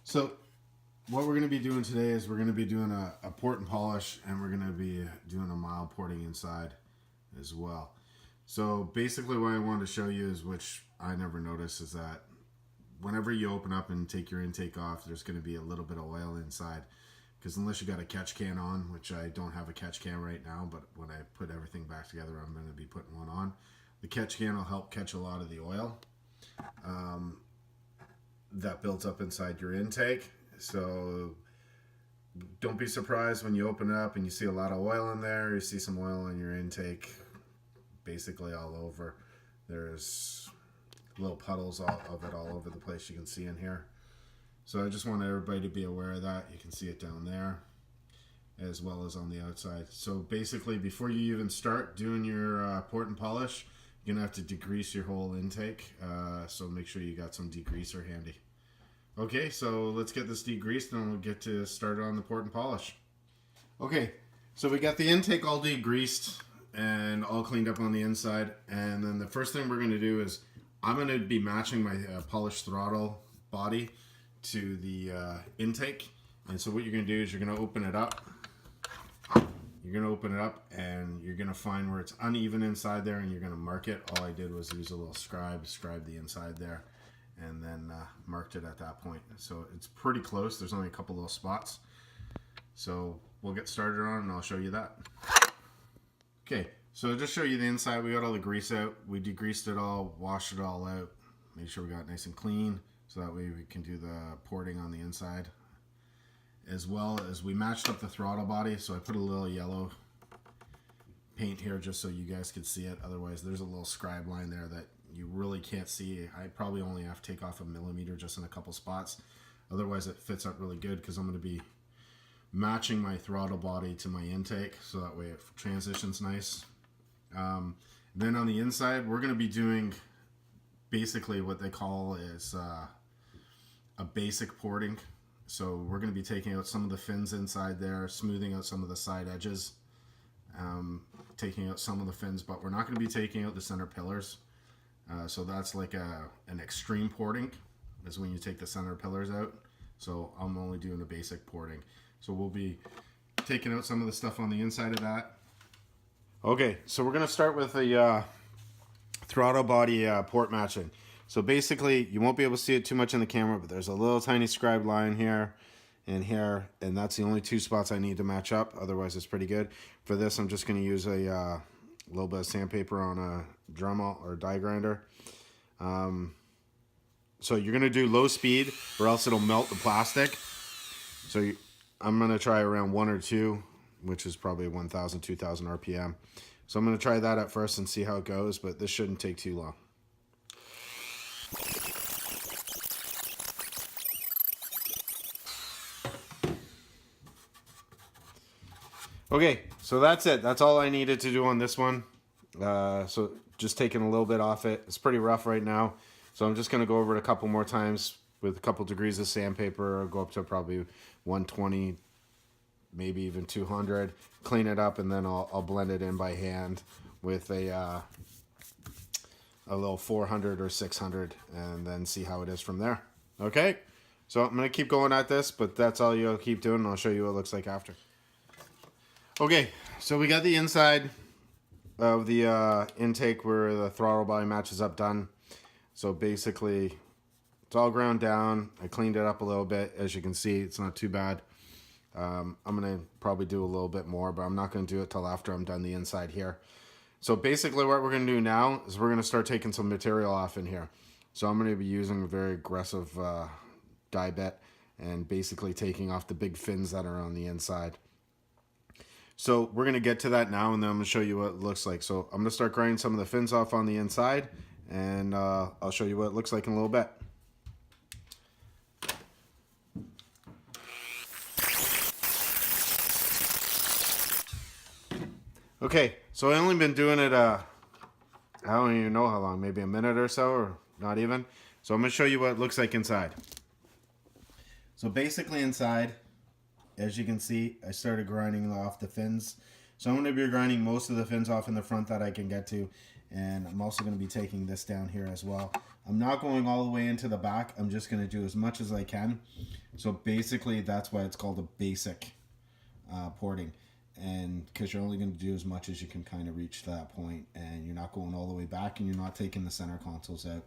So what we're going to be doing today is we're going to be doing a port and polish, and we're going to be doing a mild porting inside as well. So basically what I wanted to show you is, which I never noticed, is that whenever you open up and take your intake off, there's going to be a little bit of oil inside. Because unless you got a catch can on, which I don't have a catch can right now, but when I put everything back together, I'm going to be putting one on. The catch can will help catch a lot of the oil that builds up inside your intake. So don't be surprised when you open it up and you see a lot of oil in there. You see some oil in your intake basically all over. There's little puddles of it all over the place, you can see in here. So I just want everybody to be aware of that. You can see it down there as well as on the outside. So basically, before you even start doing your port and polish, you're going to have to degrease your whole intake. So make sure you got some degreaser handy. Okay, so let's get this degreased and we'll get to start on the port and polish. Okay, so we got the intake all degreased and all cleaned up on the inside. And then the first thing we're going to do is I'm going to be matching my polished throttle body to the intake. And so what you're going to do is you're going to open it up. You're going to open it up and you're going to find where it's uneven inside there, and you're going to mark it. All I did was use a little scribe the inside there, and then marked it at that point. So it's pretty close. There's only a couple little spots. So we'll get started on it and I'll show you that. Okay, so I'll just show you the inside. We got all the grease out. We degreased it all, washed it all out, made sure we got it nice and clean, so that way we can do the porting on the inside. As well as we matched up the throttle body, so I put a little yellow paint here just so you guys could see it. Otherwise there's a little scribe line there that you really can't see. I probably only have to take off 1 millimeter just in a couple spots. Otherwise it fits up really good because I'm going to be matching my throttle body to my intake, so that way it transitions nice. Then on the inside we're going to be doing basically what they call is a basic porting. So we're going to be taking out some of the fins inside there, smoothing out some of the side edges, taking out some of the fins, but we're not going to be taking out the center pillars. So that's like an extreme porting, is when you take the center pillars out. So I'm only doing a basic porting. So we'll be taking out some of the stuff on the inside of that. Okay, so we're going to start with the throttle body port matching. So basically, you won't be able to see it too much in the camera, but there's a little tiny scribe line here and here, and that's the only 2 spots I need to match up. Otherwise, it's pretty good. For this, I'm just going to use a little bit of sandpaper on a Dremel or die grinder. So you're going to do low speed, or else it'll melt the plastic. So I'm going to try around 1 or 2, which is probably 1,000, 2,000 RPM. So I'm going to try that at first and see how it goes, but this shouldn't take too long. Okay, so that's it. That's all I needed to do on this one. So just taking a little bit off it. It's pretty rough right now. So I'm just going to go over it a couple more times with a couple degrees of sandpaper. I'll go up to probably 120, maybe even 200. Clean it up, and then I'll blend it in by hand with a little 400 or 600, and then see how it is from there. Okay, so I'm going to keep going at this, but that's all you'll keep doing, and I'll show you what it looks like after. Okay, so we got the inside of the intake where the throttle body matches up done. So basically, it's all ground down. I cleaned it up a little bit. As you can see, it's not too bad. I'm going to probably do a little bit more, but I'm not going to do it till after I'm done the inside here. So basically what we're going to do now is we're going to start taking some material off in here. So I'm going to be using a very aggressive die bit and basically taking off the big fins that are on the inside. So we're going to get to that now, and then I'm going to show you what it looks like. So I'm going to start grinding some of the fins off on the inside, and I'll show you what it looks like in a little bit. Okay, so I've only been doing it, I don't even know how long, maybe a minute or so, or not even. So I'm going to show you what it looks like inside. So basically inside, as you can see, I started grinding off the fins So I'm going to be grinding most of the fins off in the front that I can get to, and I'm also going to be taking this down here as well. I'm not going all the way into the back. I'm just going to do as much as I can. So basically that's why it's called a basic porting, and because you're only going to do as much as you can kind of reach that point, and you're not going all the way back, and you're not taking the center consoles out.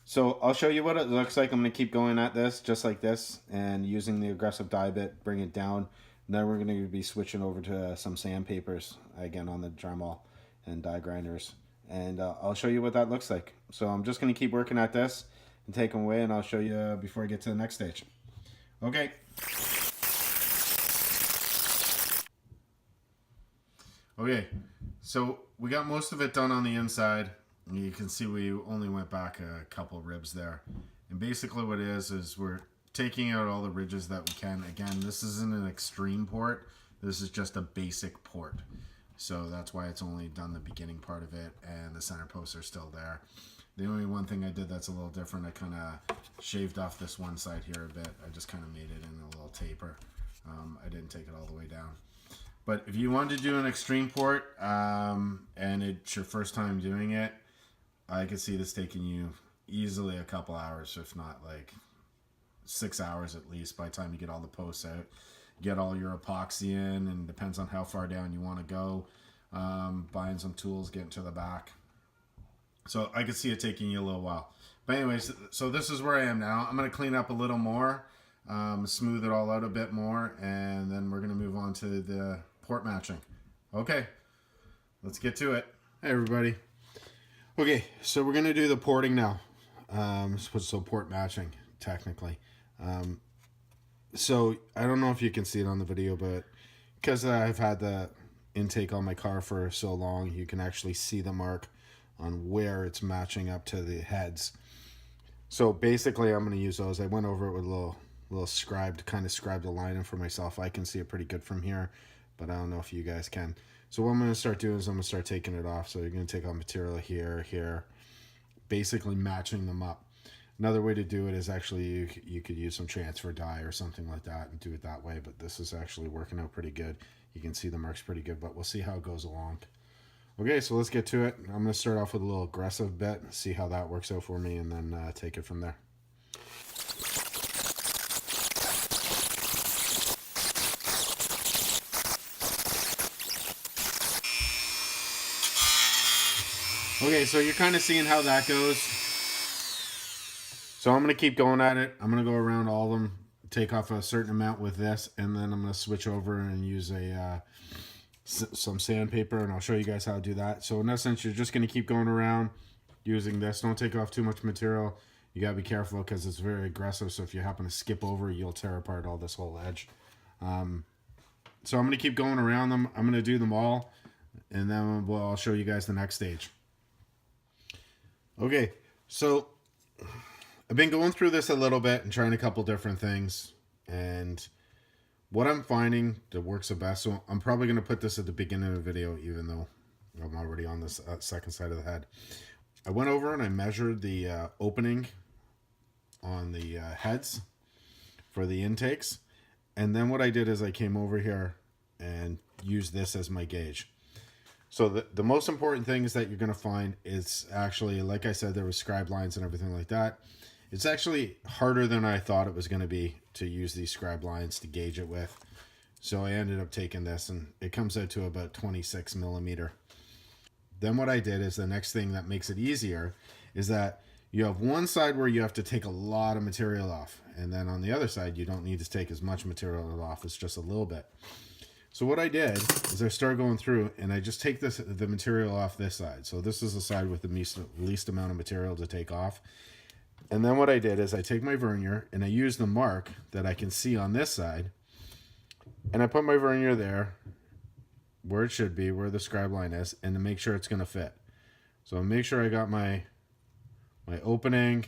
So I'll show you what it looks like. I'm going to keep going at this just like this and using the aggressive die bit, bring it down. And then we're going to be switching over to some sandpapers again on the Dremel and die grinders. And I'll show you what that looks like. So I'm just going to keep working at this and take them away, and I'll show you before I get to the next stage. Okay. Okay, so we got most of it done on the inside. You can see we only went back a couple ribs there. And basically what it is we're taking out all the ridges that we can. Again, this isn't an extreme port. This is just a basic port. So that's why it's only done the beginning part of it, and the center posts are still there. The only one thing I did that's a little different, I kind of shaved off this one side here a bit. I just kind of made it in a little taper. I didn't take it all the way down. But if you want to do an extreme port, and it's your first time doing it, I could see this taking you easily a couple hours, if not like 6 hours at least, by the time you get all the posts out, get all your epoxy in, and depends on how far down you want to go. Buying some tools, getting to the back. So I could see it taking you a little while. But anyways, so this is where I am now. I'm going to clean up a little more, smooth it all out a bit more, and then we're going to move on to the port matching. Okay, let's get to it. Hey everybody. Okay, so we're going to do the porting now. So port matching, technically. So I don't know if you can see it on the video, but because I've had the intake on my car for so long, you can actually see the mark on where it's matching up to the heads. So basically I'm going to use those. I went over it with a little scribed, kind of scribed a line in for myself. I can see it pretty good from here, but I don't know if you guys can. So what I'm going to start doing is I'm going to start taking it off. So you're going to take off material here, here, basically matching them up. Another way to do it is actually you could use some transfer dye or something like that and do it that way, but this is actually working out pretty good. You can see the marks pretty good, but we'll see how it goes along. Okay, so let's get to it. I'm going to start off with a little aggressive bit, see how that works out for me, and then take it from there. Okay, so you're kind of seeing how that goes. So I'm going to keep going at it. I'm going to go around all of them, take off a certain amount with this, and then I'm going to switch over and use some sandpaper, and I'll show you guys how to do that. So in essence, you're just going to keep going around using this. Don't take off too much material. You got to be careful because it's very aggressive, so if you happen to skip over, you'll tear apart all this whole edge. So I'm going to keep going around them. I'm going to do them all, and then I'll show you guys the next stage. Okay, so I've been going through this a little bit and trying a couple different things, and what I'm finding that works the best, so I'm probably going to put this at the beginning of the video, even though I'm already on this second side of the head. I went over and I measured the opening on the heads for the intakes, and then what I did is I came over here and used this as my gauge. So the most important things that you're going to find is actually, like I said, there was scribe lines and everything like that. It's actually harder than I thought it was going to be to use these scribe lines to gauge it with. So I ended up taking this, and it comes out to about 26 millimeter. Then what I did is the next thing that makes it easier is that you have one side where you have to take a lot of material off, and then on the other side you don't need to take as much material off. It's just a little bit. So what I did is I started going through and I just take the material off this side. So this is the side with the least amount of material to take off. And then what I did is I take my vernier and I use the mark that I can see on this side, and I put my vernier there where it should be, where the scribe line is, and to make sure it's going to fit. So I'll make sure I got my opening,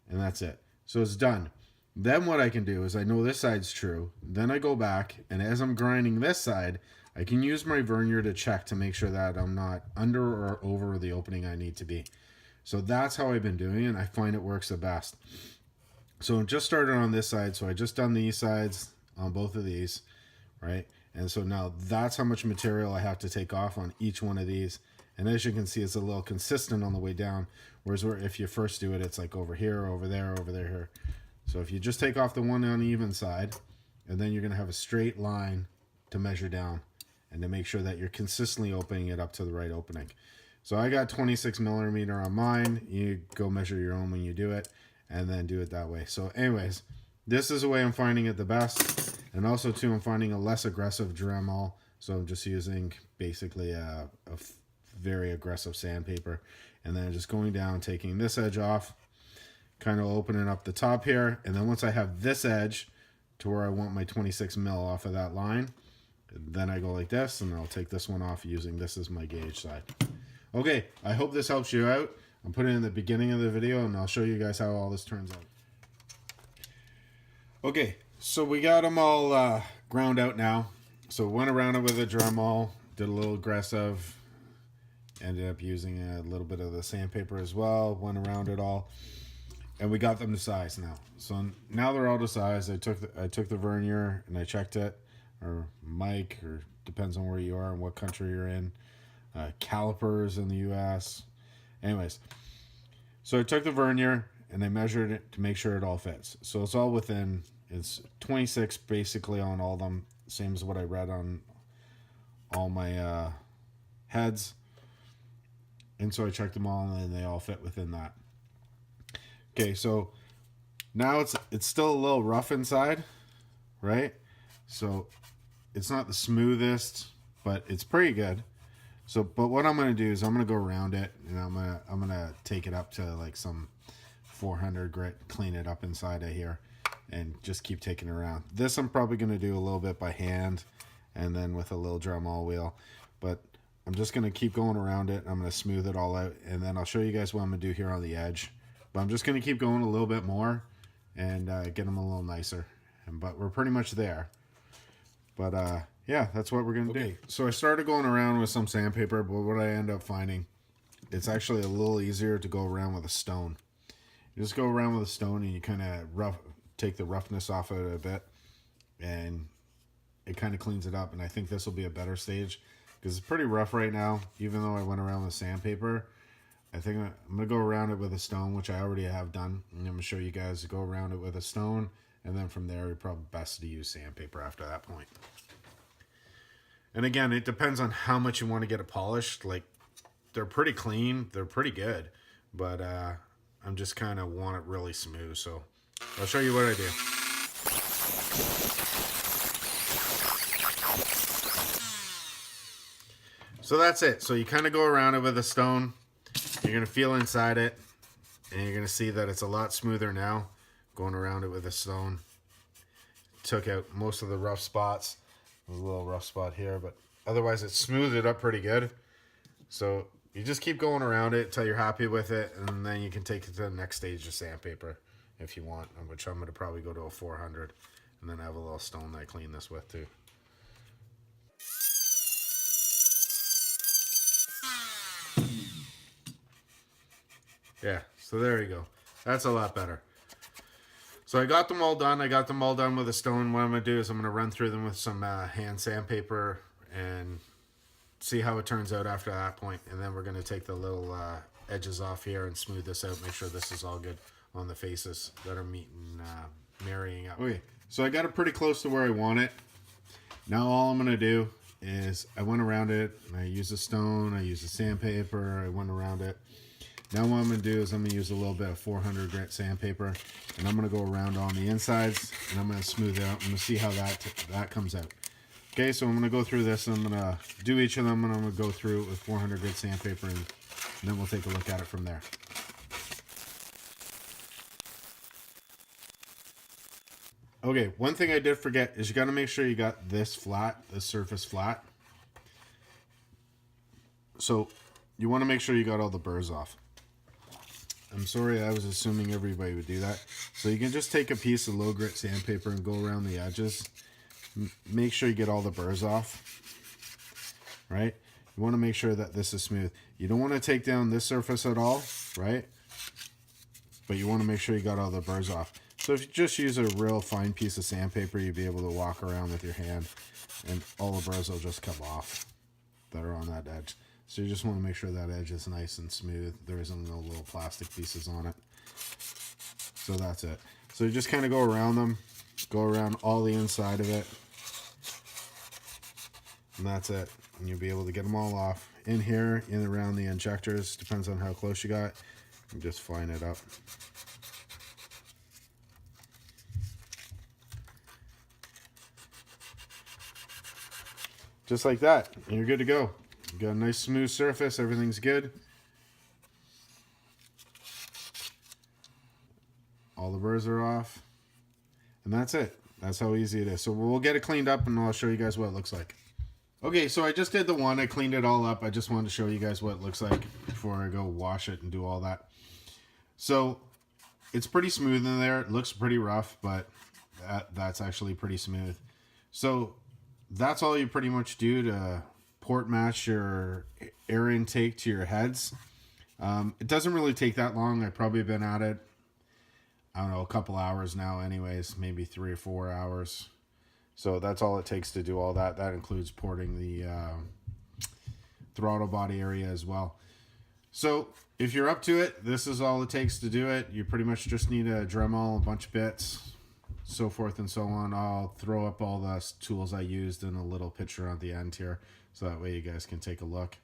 and that's it. So it's done. Then what I can do is I know this side's true. Then I go back, and as I'm grinding this side, I can use my vernier to check to make sure that I'm not under or over the opening I need to be. So that's how I've been doing it, and I find it works the best. So I just started on this side, so I just done these sides on both of these, right? And so now that's how much material I have to take off on each one of these. And as you can see, it's a little consistent on the way down. Whereas if you first do it, it's like over here, over there, over there, here. So if you just take off the one uneven side, and then you're going to have a straight line to measure down and to make sure that you're consistently opening it up to the right opening. So I got 26 millimeter on mine. You go measure your own when you do it, and then do it that way. So anyways, this is the way I'm finding it the best. And also too, I'm finding a less aggressive Dremel. So I'm just using basically a very aggressive sandpaper. And then just going down, taking this edge off, kind of opening up the top here. And then once I have this edge to where I want my 26 mil off of that line, then I go like this, and I'll take this one off using this as my gauge side. Okay, I hope this helps you out. I'm putting it in the beginning of the video, and I'll show you guys how all this turns out. Okay, so we got them all ground out now. So went around it with a Dremel, did a little aggressive, ended up using a little bit of the sandpaper as well, went around it all, and we got them to size now. So now they're all to size. I took the vernier and I checked it, or mic, or depends on where you are and what country you're in. Calipers in the US. Anyways, so I took the vernier and I measured it to make sure it all fits. So it's all within, it's 26 basically on all of them, same as what I read on all my heads. And so I checked them all, and they all fit within that. Okay, so now it's still a little rough inside, right? So it's not the smoothest, but it's pretty good. So, but what I'm gonna do is I'm gonna go around it, and I'm gonna take it up to like some 400 grit, clean it up inside of here, and just keep taking it around. This I'm probably gonna do a little bit by hand, and then with a little Dremel wheel, but I'm just gonna keep going around it. I'm gonna smooth it all out, and then I'll show you guys what I'm gonna do here on the edge. But I'm just gonna keep going a little bit more, and get them a little nicer. But we're pretty much there. But yeah, that's what we're gonna do. So I started going around with some sandpaper, but what I end up finding, it's actually a little easier to go around with a stone. You just go around with a stone, and you kind of take the roughness off of it a bit, and it kind of cleans it up. And I think this will be a better stage, because it's pretty rough right now. Even though I went around with sandpaper, I think I'm gonna go around it with a stone, which I already have done. And I'm gonna show you guys to go around it with a stone, and then from there, it's probably best to use sandpaper after that point. And again, it depends on how much you want to get it polished. Like, they're pretty clean, they're pretty good, but I'm just kind of want it really smooth. So I'll show you what I do. So that's it. So you kind of go around it with a stone. You're going to feel inside it, and you're going to see that it's a lot smoother now going around it with a stone. Took out most of the rough spots. There's a little rough spot here, but otherwise it smoothed it up pretty good. So you just keep going around it until you're happy with it, and then you can take it to the next stage of sandpaper if you want, which I'm going to probably go to a 400, and then I have a little stone that I clean this with too. Yeah, so there you go. That's a lot better. So I got them all done. I got them all done with a stone. What I'm going to do is I'm going to run through them with some hand sandpaper and see how it turns out after that point. And then we're going to take the little edges off here and smooth this out. Make sure this is all good on the faces that are marrying up. Okay, so I got it pretty close to where I want it. Now all I'm going to do is I went around it. And I used a stone. I used a sandpaper. I went around it. Now what I'm going to do is I'm going to use a little bit of 400 grit sandpaper, and I'm going to go around on the insides, and I'm going to smooth it out. I'm going to see how that comes out. Okay, so I'm going to go through this, and I'm going to do each of them, and I'm going to go through it with 400 grit sandpaper, and then we'll take a look at it from there. Okay, one thing I did forget is you got to make sure you got this flat, this surface flat. So you want to make sure you got all the burrs off. I'm sorry, I was assuming everybody would do that. So you can just take a piece of low grit sandpaper and go around the edges. Make sure you get all the burrs off, right? You want to make sure that this is smooth. You don't want to take down this surface at all, right? But you want to make sure you got all the burrs off. So if you just use a real fine piece of sandpaper, you'll be able to walk around with your hand and all the burrs will just come off that are on that edge. So you just want to make sure that edge is nice and smooth. There isn't no little plastic pieces on it. So that's it. So you just kind of go around them, go around all the inside of it, and that's it. And you'll be able to get them all off. In here, in around the injectors, depends on how close you got. You just fine it up. Just like that, and you're good to go. You got a nice smooth surface, everything's good. All the burrs are off, and that's it. That's how easy it is. So we'll get it cleaned up, and I'll show you guys what it looks like. Okay, so I just did the one. I cleaned it all up. I just wanted to show you guys what it looks like before I go wash it and do all that. So it's pretty smooth in there. It looks pretty rough, but that's actually pretty smooth. So that's all you pretty much do to port match your air intake to your heads. It doesn't really take that long. I've probably been at it, I don't know, a couple hours now anyways, maybe 3 or 4 hours. So that's all it takes to do all that. That includes porting the throttle body area as well. So if you're up to it, this is all it takes to do it. You pretty much just need a Dremel, a bunch of bits, so forth and so on. I'll throw up all the tools I used in a little picture at the end here, so that way you guys can take a look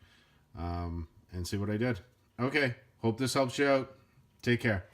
and see what I did. Okay, hope this helps you out. Take care.